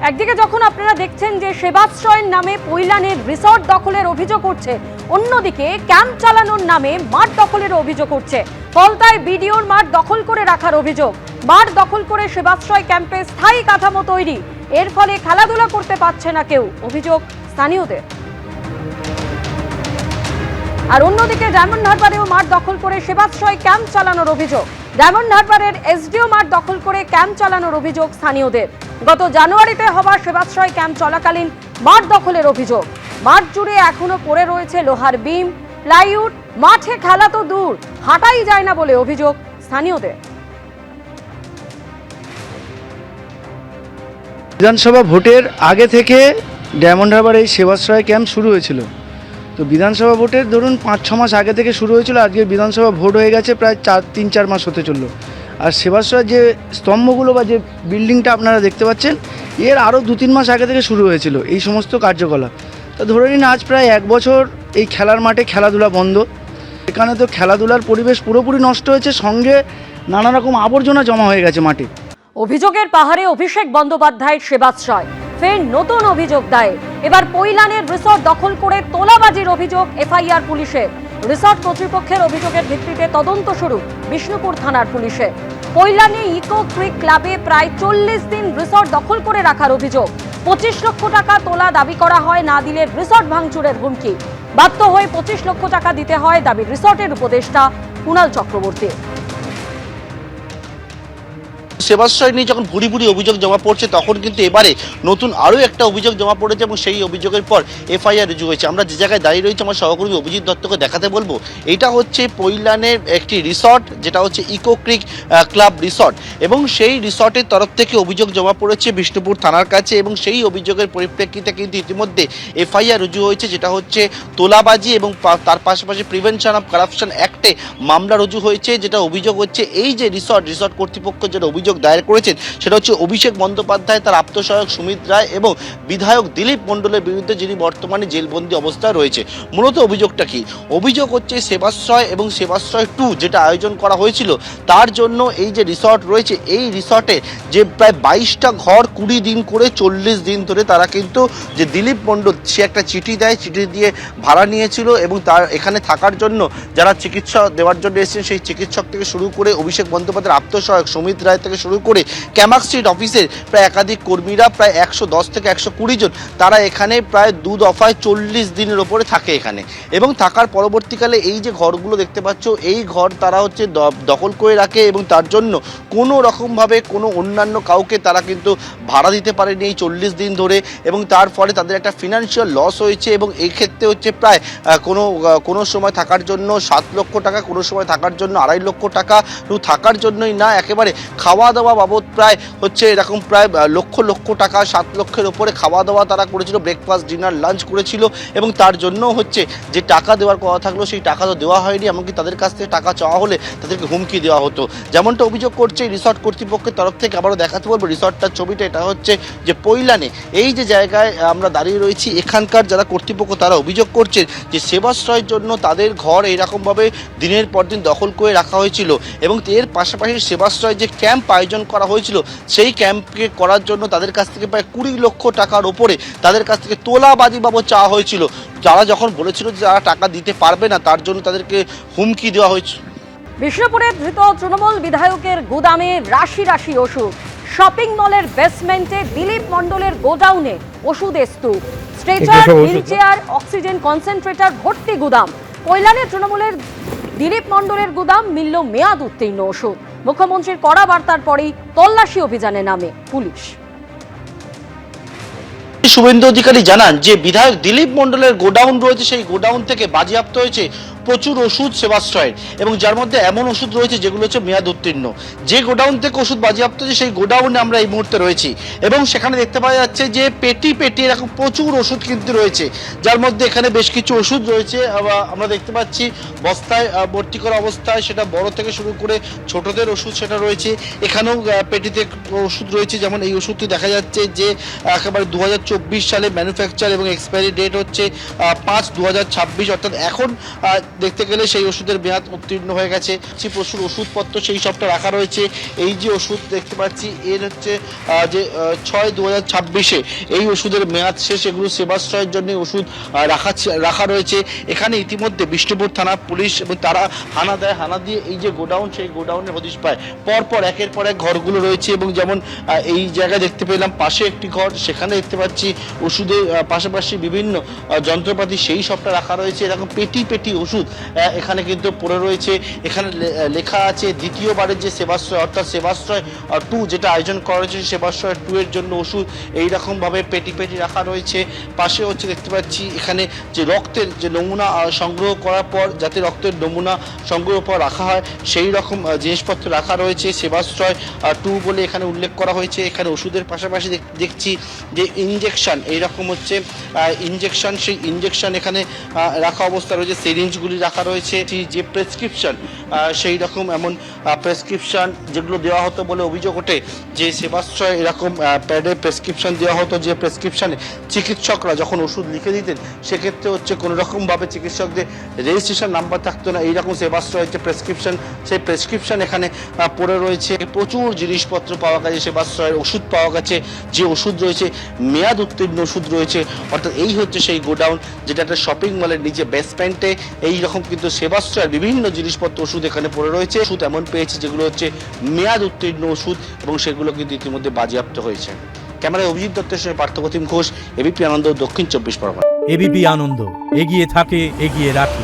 একদিকে যখন আপনারা দেখছেন যে সেবাশ্রয়ের নামে পৈলানের রিসর্ট দখলের অভিযোগ উঠছে, অন্যদিকে ক্যাম্প চালানোর নামে মাঠ দখলের অভিযোগ উঠছে। ফলতায় বিডিওর মাঠ দখল করে রাখার অভিযোগ, মাঠ দখল করে সেবাশ্রয় ক্যাম্পে স্থায়ী কাঠামো তৈরি, এর ফলে খেলাধুলা করতে পারছে না কেউ, অভিযোগ স্থানীয়দের। আর অন্যদিকে ডায়মন্ড হারবারেও মাঠ দখল করে সেবাশ্রয় ক্যাম্প চালানোর অভিযোগ, ডায়মন্ড হারবারের এসডিও মাঠ দখল করে ক্যাম্প চালানোর অভিযোগ স্থানীয়দের। গত জানুয়ারিতে হওয়া সেবাশ্রয় ক্যাম্প চলাকালীন মাঠ দখলের অভিযোগ, মাঠ জুড়ে এখনো পড়ে রয়েছে লোহার বিম, প্লাইউড, মাঠে খেলা তো দূর, হাঁটাই যায় না বলে অভিযোগ স্থানীয়দের। বিধানসভা ভোটের আগে থেকে ডায়মন্ড হারবার এই সেবাশ্রয় ক্যাম্প শুরু হয়েছিল। তো বিধানসভা ভোটের ধরুন 5-6 মাস আগে থেকে শুরু হয়েছিল, আজকে বিধানসভা ভোট হয়ে গেছে প্রায় 3-4 মাস হতে চললো। আর সেবাশ্রয় যে স্তম্ভগুলো বা যে বিল্ডিংটা আপনারা দেখতে পাচ্ছেন, এর আরও 2-3 মাস আগে থেকে শুরু হয়েছিল এই সমস্ত কার্যকলাপ। তো ধরে নিন আজ প্রায় 1 বছর এই খেলার মাঠে খেলাধুলা বন্ধ। এখানে তো খেলাধুলার পরিবেশ পুরোপুরি নষ্ট হয়েছে, সঙ্গে নানা রকম আবর্জনা জমা হয়ে গেছে মাঠে। অভিযোগের পাহাড়ে অভিষেক বন্দ্যোপাধ্যায়ের সেবাশ্রয়, ফের নতুন অভিযোগ দায়ের। এবার পৈলানের রিসর্ট দখল করে তোলাবাজির অভিযোগ এফআইআর পুলিশের। রিসর্ট কর্তৃপক্ষের অভিযোগের ভিত্তিতে তদন্ত শুরু বিষ্ণুপুর থানার পুলিশের। পৈলানে ইকো ক্রিক ক্লাবে প্রায় 40 দিন রিসর্ট দখল করে রাখার অভিযোগ। 25 লক্ষ টাকা তোলা দাবি করা হয়, না দিলে রিসর্ট ভাঙচুরের হুমকি। বাধ্য হয়ে 25 লক্ষ টাকা দিতে হয় দাবি রিসর্টের উপদেষ্টা কুণাল চক্রবর্তী। সেবাশ্রয় নিয়ে যখন ভুরি ভুরি অভিযোগ জমা পড়ছে, তখন কিন্তু এবারে নতুন আরও একটা অভিযোগ জমা পড়েছে এবং সেই অভিযোগের পর এফআইআর রুজু হয়েছে। আমরা যে জায়গায় দাঁড়িয়ে রয়েছি, আমার সহকর্মী অভিজিৎ দত্তকে দেখাতে বলবো। এটা হচ্ছে পৈলানের একটি রিসর্ট, যেটা হচ্ছে ইকো ক্রিক ক্লাব রিসর্ট, এবং সেই রিসর্টের তরফ থেকে অভিযোগ জমা পড়েছে বিষ্ণুপুর থানার কাছে, এবং সেই অভিযোগের পরিপ্রেক্ষিতে কিন্তু ইতিমধ্যে এফআইআর রুজু হয়েছে, যেটা হচ্ছে তোলাবাজি এবং তার পাশাপাশি প্রিভেনশন অফ কারাপশন অ্যাক্টে মামলা রুজু হয়েছে। যেটা অভিযোগ হচ্ছে, এই যে রিসর্ট কর্তৃপক্ষ যেটা অভিযোগ দায়ের করেছেন, সেটা হচ্ছে অভিষেক বন্দ্যোপাধ্যায়, তার আপ্তসহায়ক সুমিত রায় এবং বিধায়ক দিলীপ মণ্ডলের বিরুদ্ধে, যিনি বর্তমানে জেলবন্দি অবস্থায় রয়েছে। মূলত অভিযোগটা কি? অভিযোগ হচ্ছে সেবাশ্রয় এবং সেবাশ্রয় 2 যেটা আয়োজন করা হয়েছিল, তার জন্য এই যে রিসর্ট রয়েছে, এই রিসর্টে যে প্রায় 22টা ঘর 20 দিন করে 40 দিন ধরে তারা কিন্তু, যে দিলীপ মণ্ডল সে একটা চিঠি দেয়, চিঠি দিয়ে ভাড়া নিয়েছিল, এবং তার এখানে থাকার জন্য যারা চিকিৎসা দেওয়ার জন্য এসেছেন, সেই চিকিৎসক থেকে শুরু করে অভিষেক বন্দ্যোপাধ্যায়ের আপ্তসহায়ক সুমিত রায় থেকে শুরু করে ক্যামাক স্ট্রিট অফিসের প্রায় একাধিক কর্মীরা, প্রায় 110 থেকে 120 জন, তারা এখানে প্রায় 2 দফায় 40 দিনের ওপরে থাকে এখানে। এবং থাকার পরবর্তীকালে এই যে ঘরগুলো দেখতে পাচ্ছ, এই ঘর তারা হচ্ছে দখল করে রাখে, এবং তার জন্য কোনো রকমভাবে কোনো অন্যান্য কাউকে তারা কিন্তু ভাড়া দিতে পারেনি এই 40 দিন ধরে, এবং তার ফলে তাদের একটা ফিনান্সিয়াল লস হয়েছে। এবং এই ক্ষেত্রে হচ্ছে প্রায় কোনো সময় থাকার জন্য 7 লক্ষ টাকা, কোনো সময় থাকার জন্য 2.5 লক্ষ টাকা, শুধু থাকার জন্যই না, একেবারে খাওয়া দাওয়া বাবদ প্রায় হচ্ছে এরকম প্রায় লক্ষ টাকা, 7 লক্ষের ওপরে খাওয়া দাওয়া তারা করেছিল, ব্রেকফাস্ট, ডিনার, লাঞ্চ করেছিল, এবং তার জন্য হচ্ছে যে টাকা দেওয়ার কথা থাকলো সেই টাকা তো দেওয়া হয়নি, এমনকি তাদের কাছ থেকে টাকা চাওয়া হলে তাদেরকে হুমকি দেওয়া হতো, যেমনটা অভিযোগ করছে রিসর্ট কর্তৃপক্ষের তরফ থেকে। আবারও দেখাতে বলবো রিসর্টটার ছবিটা। এটা হচ্ছে যে পৈলানে এই যে জায়গায় আমরা দাঁড়িয়ে রয়েছি, এখানকার যারা কর্তৃপক্ষ তারা অভিযোগ করছে যে সেবাশ্রয়ের জন্য তাদের ঘর এইরকমভাবে দিনের পর দিন দখল করে রাখা হয়েছিল, এবং এর পাশাপাশি সেবাশ্রয় যে ক্যাম্প আয়োজন করা হয়েছিল, সেই ক্যাম্পকে করার জন্য তাদের কাছ থেকে প্রায় 20 লক্ষ টাকার ওপরে তাদের কাছ থেকে তোলাবাজি বাবদ চাওয়া হয়েছিল। যারা যখন বলেছিল যে যারা টাকা দিতে পারবে না, তার জন্য তাদেরকে হুমকি দেওয়া হয়েছিল। বিষ্ণুপুরে ধৃত তৃণমূল বিধায়কের গোদামে রাশি রাশি ওষুধ, শপিং মলের বেসমেন্টে দিলীপ মণ্ডলের গোডাউনে ওষুধের স্তূপ, স্ট্রেচার, হুইলচেয়ার, অক্সিজেন কনসেন্ট্রেটর ভর্তি গুদাম। পৈলানে তৃণমূলের দিলীপ মণ্ডলের গুদাম, মিলল মেয়াদ উত্তীর্ণ ওষুধ। মুখ্যমন্ত্রীর কড়া বার্তার পরেই তল্লাশি অভিযানে নামে পুলিশ। শুভেন্দু অধিকারী জানান যে বিধায়ক দিলীপ মণ্ডলের গোডাউন রয়েছে, সেই গোডাউন থেকে বাজেয়াপ্ত হয়েছে প্রচুর ওষুধ সেবাশ্রয়ের, এবং যার মধ্যে এমন ওষুধ রয়েছে যেগুলো হচ্ছে মেয়াদ উত্তীর্ণ। যে গোডাউন থেকে ওষুধ বাজেয়াপ্ত হয়েছে, সেই গোডাউনে আমরা এই মুহূর্তে রয়েছি, এবং সেখানে দেখতে পাওয়া যাচ্ছে যে পেটি পেটি এরকম প্রচুর ওষুধ কিন্তু রয়েছে, যার মধ্যে এখানে বেশ কিছু ওষুধ রয়েছে আমরা দেখতে পাচ্ছি বস্তায় ভর্তি করা অবস্থায়, সেটা বড় থেকে শুরু করে ছোটদের ওষুধ সেটা রয়েছে। এখানেও পেটিতে ওষুধ রয়েছে, যেমন এই ওষুধটি দেখা যাচ্ছে যে একেবারে 2024 সালে ম্যানুফ্যাকচার, এবং এক্সপায়ারি ডেট হচ্ছে 5/2026, অর্থাৎ এখন দেখতে গেলে সেই ওষুধের মেয়াদ উত্তীর্ণ হয়ে গেছে। প্রচুর ওষুধপত্র সেই সবটা রাখা রয়েছে। এই যে ওষুধ দেখতে পাচ্ছি এর হচ্ছে যে 6/2026 এই ওষুধের মেয়াদ শেষ। এগুলো সেবাশ্রয়ের জন্য ওষুধ রাখা রয়েছে। এখানে ইতিমধ্যে বিষ্ণুপুর থানা পুলিশ এবং তারা হানা দিয়ে এই যে গোডাউন, সেই গোডাউনের হদিশ পায়। পরপর একের পর এক ঘরগুলো রয়েছে এবং যেমন এই জায়গায় দেখতে পেলাম পাশে একটি ঘর, সেখানে দেখতে পাচ্ছি ওষুধের পাশাপাশি বিভিন্ন যন্ত্রপাতি সেই সবটা রাখা রয়েছে। এরকম পেটি ওষুধ এখানে কিন্তু পড়ে রয়েছে। এখানে লেখা আছে দ্বিতীয়বারের যে সেবাশ্রয় অর্থাৎ সেবাশ্রয় 2 যেটা আয়োজন করা হয়েছে, সেবাশ্রয় 2 এর জন্য ওষুধ এইরকমভাবে পেটি রাখা রয়েছে। পাশে হচ্ছে দেখতে পাচ্ছি এখানে যে রক্তের যে নমুনা সংগ্রহ করার পর যাতে রক্তের নমুনা সংগ্রহ পর রাখা হয় সেই রকম জিনিসপত্র রাখা রয়েছে। সেবাশ্রয় 2 বলে এখানে উল্লেখ করা হয়েছে। এখানে ওষুধের পাশাপাশি দেখছি যে ইনজেকশন এইরকম হচ্ছে ইনজেকশন, সেই ইনজেকশন এখানে রাখা অবস্থা রয়েছে। সিরিঞ্জগুলি রাখা রয়েছে। যে প্রেসক্রিপশন সেই রকম এমন প্রেসক্রিপশন যেগুলো দেওয়া হতো বলে অভিযোগ ওঠে যে সেবাশ্রয় এরকম প্যাডে প্রেসক্রিপশন দেওয়া হতো, যে প্রেসক্রিপশনে চিকিৎসকরা যখন ওষুধ লিখে দিতেন সেক্ষেত্রে হচ্ছে কোনো রকমভাবে চিকিৎসকদের রেজিস্ট্রেশন নাম্বার থাকতো না। এইরকম সেবাশ্রয়ের যে প্রেসক্রিপশন, সেই প্রেসক্রিপশন এখানে পড়ে রয়েছে। প্রচুর জিনিসপত্র পাওয়া গেছে, সেবাশ্রয়ের ওষুধ পাওয়া গেছে, যে ওষুধ রয়েছে মেয়াদ উত্তীর্ণ ওষুধ রয়েছে। অর্থাৎ এই হচ্ছে সেই গোডাউন যেটা একটা শপিং মলের নিচে বেসমেন্টে এইরকম কিন্তু সেবাশ্রয়ের বিভিন্ন জিনিসপত্র ওষুধ এখানে পড়ে রয়েছে। ওষুধ এমন পেয়েছে যেগুলো হচ্ছে মেয়াদ উত্তীর্ণ ওষুধ এবং সেগুলো কিন্তু ইতিমধ্যে বাজেয়াপ্ত হয়েছে। ক্যামেরায় অভিজিৎ দত্তের সঙ্গে পার্থপ্রতিম ঘোষ, এবিপি আনন্দ, দক্ষিণ 24 পরগনা। এবিপি আনন্দ, এগিয়ে থাকে, এগিয়ে রাখে।